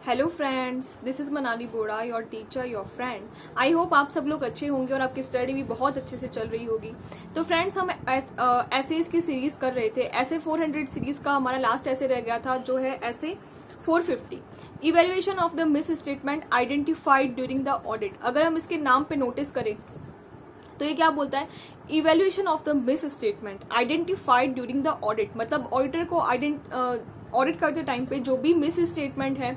Hello friends, this is Manali Bora, your teacher, your friend. I hope आप सब लोग अच्छे होंगे और आपकी स्टडी भी बहुत अच्छे से चल रही होगी। तो फ्रेंड्स, हम एसेज की सीरीज कर रहे थे। ऐसे 400 सीरीज का हमारा लास्ट ऐसे रह गया था, जो है ऐसे 450, evaluation of the miss statement identified during the audit. अगर हम इसके नाम पे नोटिस करें तो ये क्या बोलता है, evaluation of the miss statement identified during the audit. मतलब ऑडिटर को ऑडिट करते टाइम पे जो भी मिस स्टेटमेंट है।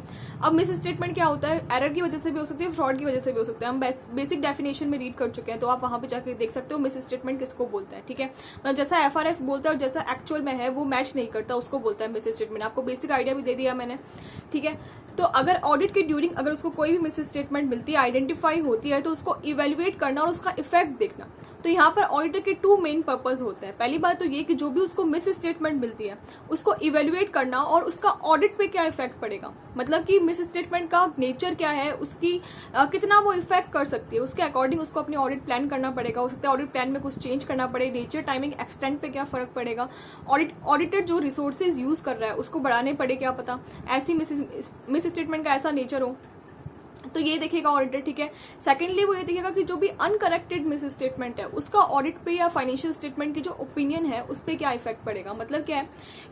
अब मिस स्टेटमेंट क्या होता है, एरर की वजह से भी हो सकती है, फ्रॉड की वजह से भी हो सकता है। हम बेसिक डेफिनेशन में रीड कर चुके हैं, तो आप वहां पे जाकर देख सकते हो मिस स्टेटमेंट किसको बोलता है। ठीक है, मतलब जैसा FRF बोलता है और जैसा एक्चुअल में है वो मैच नहीं करता, उसको बोलता है मिस स्टेटमेंट। आपको बेसिक आइडिया भी दे दिया मैंने। ठीक है, तो अगर ऑडिट के ड्यूरिंग अगर उसको कोई भी मिस स्टेटमेंट मिलती है, आइडेंटिफाई होती है, तो उसको इवेल्युएट करना और उसका इफेक्ट देखना। तो यहाँ पर ऑडिटर के 2 मेन पर्पज होते हैं। पहली बात तो ये कि जो भी उसको मिस स्टेटमेंट मिलती है उसको इवेल्युएट करना और उसका ऑडिट पे क्या इफेक्ट पड़ेगा। मतलब कि मिस स्टेटमेंट का नेचर क्या है, उसकी कितना वो इफेक्ट कर सकती है, उसके अकॉर्डिंग उसको अपनी ऑडिट प्लान करना पड़ेगा। हो सकता है ऑडिट प्लान में कुछ चेंज करना पड़े, नेचर, टाइमिंग, एक्सटेंट पे क्या फर्क पड़ेगा, ऑडिटर जो रिसोर्सेज यूज कर रहा है उसको बढ़ाने पड़े, क्या पता ऐसी मिस स्टेटमेंट का ऐसा नेचर हो, तो ये देखेगा ऑडिटर। ठीक है, सेकेंडली वो ये देखेगा कि जो भी अनकरेक्टेड मिस स्टेटमेंट है उसका ऑडिट पे या फाइनेंशियल स्टेटमेंट की जो ओपिनियन है उस पर क्या इफेक्ट पड़ेगा। मतलब क्या है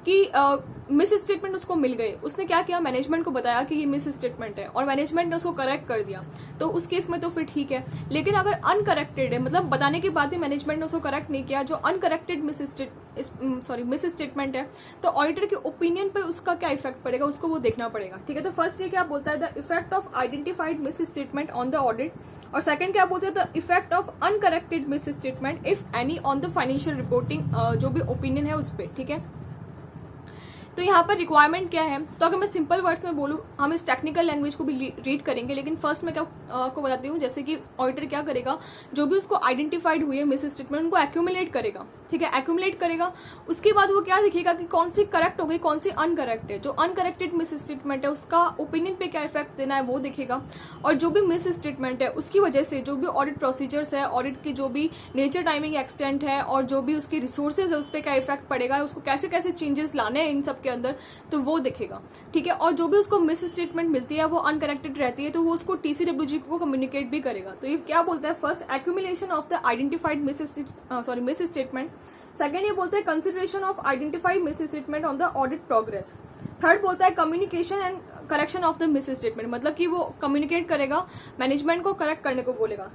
कि मिस स्टेटमेंट उसको मिल गए, उसने क्या किया, मैनेजमेंट को बताया कि ये मिस स्टेटमेंट है और मैनेजमेंट ने उसको करेक्ट कर दिया, तो उस केस में तो फिर ठीक है। लेकिन अगर अनकरेक्टेड है, मतलब बताने के बाद भी मैनेजमेंट ने उसको करेक्ट नहीं किया, जो अनकरेक्टेड मिस स्टेटमेंट है, तो ऑडिटर के ओपिनियन पे उसका क्या इफेक्ट पड़ेगा उसको वो देखना पड़ेगा। ठीक है, तो फर्स्ट ये क्या बोलता है, the effect of identified miss statement on the audit, और सेकंड क्या बोलते हैं, the effect of uncorrected miss statement if any on the financial reporting, जो भी ओपिनियन है उस पर। ठीक है, तो यहाँ पर रिक्वायरमेंट क्या है, तो अगर मैं सिंपल वर्ड्स में बोलूँ, हम इस टेक्निकल लैंग्वेज को भी रीड करेंगे, लेकिन फर्स्ट मैं क्या आपको बताती हूँ। जैसे कि ऑडिटर क्या करेगा, जो भी उसको आइडेंटिफाइड हुई है मिस स्टेटमेंट उनको एक्यूमुलेट करेगा। ठीक है, एक्यूमुलेट करेगा, उसके बाद वो क्या दिखेगा कि कौन सी करेक्ट हो गई, कौन सी अनकरेक्ट है। जो अनकरेक्टेड मिस स्टेटमेंट है उसका ओपिनियन पे क्या इफेक्ट देना है वो दिखेगा, और जो भी मिस स्टेटमेंट है उसकी वजह से जो भी ऑडिट प्रोसीजर्स है, ऑडिट की जो भी नेचर, टाइमिंग, एक्सटेंट है, और जो भी उसकी रिसोर्सेज है उस पर क्या इफेक्ट पड़ेगा, उसको कैसे कैसे चेंजेस लाने हैं इन सब के अंदर, तो वो दिखेगा। ठीक है, और जो भी उसको मिस स्टेटमेंट मिलती है वो अनकरेक्टेड रहती है, तो वो उसको TCWG को कम्युनिकेट भी करेगा। तो ये क्या बोलता है, first accumulation of the identified miss statement. Second ये बोलता है consideration of identified miss statement on the audit progress. Third बोलता है communication and correction of the miss statement, मतलब कि वो कम्युनिकेट करेगा, मैनेजमेंट को करेक्ट करने को बोलेगा।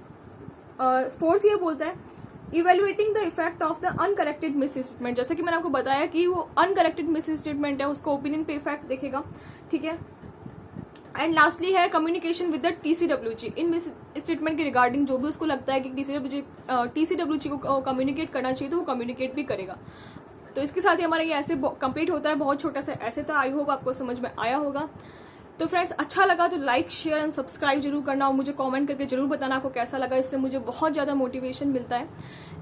फोर्थ ये बोलता है evaluating the effect of the uncorrected miss statement. जैसे कि मैंने आपको बताया कि वो अनकरेक्टेड मिस स्टेटमेंट है, उसको ओपिनियन पे इफेक्ट देखेगा। ठीक है, एंड लास्टली है communication with the TCWG in miss statement के रिगार्डिंग, जो भी उसको लगता है कि TCWG को कम्युनिकेट करना चाहिए तो वो कम्युनिकेट भी करेगा। तो इसके साथ ही हमारा ये ऐसे कंप्लीट होता है, बहुत छोटा सा ऐसे था। आई होप आपको समझ में आया होगा। तो फ्रेंड्स, अच्छा लगा तो लाइक, शेयर एंड सब्सक्राइब जरूर करना, और मुझे कमेंट करके जरूर बताना आपको कैसा लगा। इससे मुझे बहुत ज़्यादा मोटिवेशन मिलता है।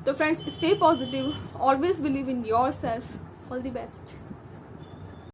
तो friends, stay positive, always believe in your self. All the best.